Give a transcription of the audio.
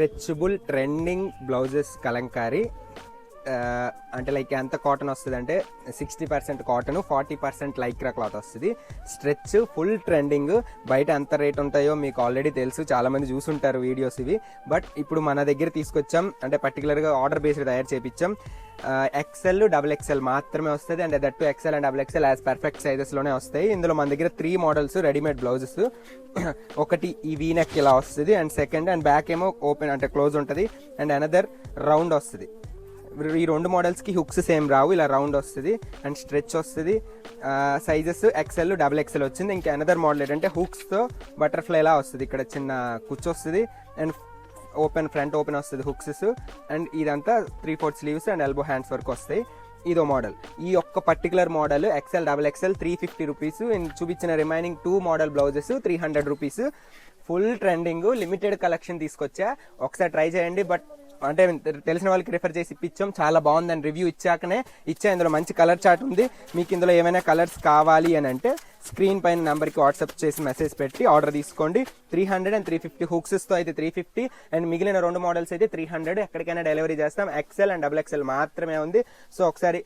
Stretchable trending blouses Kalamkari. అంటే like ఎంత cotton వస్తుంది అంటే 60% కాటన్, 40% లైక్రా క్లాత్ వస్తుంది. Stretch full trending. బయట ఎంత రేట్ ఉంటాయో మీకు ఆల్రెడీ తెలుసు, చాలా మంది చూసుంటారు వీడియోస్ ఇవి. బట్ ఇప్పుడు మన దగ్గర తీసుకొచ్చాం, అంటే పర్టికులర్గా ఆర్డర్ బేస్డ్ తయారు చేయించాం. XL, XXL మాత్రమే వస్తుంది. And that XL and XXL as perfect సైజెస్లోనే వస్తాయి. ఇందులో మన దగ్గర 3 మోడల్స్ రెడీమేడ్ బ్లౌజెస్. ఒకటి ఈ వీ నెక్ ఇలా వస్తుంది, అండ్ సెకండ్ అండ్ బ్యాక్ ఏమో ఓపెన్ అంటే క్లోజ్ ఉంటుంది, అండ్ అనదర్ రౌండ్ వస్తుంది. ఈ 2 మోడల్స్కి హుక్స్ సేమ్ రావు, ఇలా రౌండ్ వస్తుంది అండ్ స్ట్రెచ్ వస్తుంది. సైజెస్ XL, XXL వచ్చింది. ఇంకా అనదర్ మోడల్ ఏంటంటే హుక్స్తో బటర్ఫ్లై ఇలా వస్తుంది. ఇక్కడ చిన్న కుచ్చు వస్తుంది అండ్ ఫ్రంట్ ఓపెన్ వస్తుంది హుక్స్. అండ్ ఇదంతా 3/4 స్లీవ్స్ అండ్ ఎల్బో హ్యాండ్స్ వరకు వస్తాయి. ఇదో మోడల్. ఈ ఒక్క particular model XL, XXL 350 rupees. చూపించిన remaining 2 model blouses 300 rupees. Full trending limited collection తీసుకొచ్చా, ఒకసారి ట్రై చేయండి. బట్ అంటే తెలిసిన వాళ్ళకి రిఫర్ చేసి ఇప్పించాం, చాలా బాగుందని రివ్యూ ఇచ్చాకనే ఇచ్చా. ఇందులో మంచి కలర్ చార్ట్ ఉంది. మీకు ఇందులో ఏమైనా కలర్స్ కావాలి అని అంటే స్క్రీన్ పైన నెంబర్కి వాట్సాప్ చేసి మెసేజ్ పెట్టి ఆర్డర్ తీసుకోండి. 300 అండ్ 350 హుక్స్తో అయితే 350 అండ్ మిగిలిన 2 మోడల్స్ అయితే 300. ఎక్కడికైనా డెలివరీ చేస్తాం. XL అండ్ XXL మాత్రమే ఉంది. సో ఒకసారి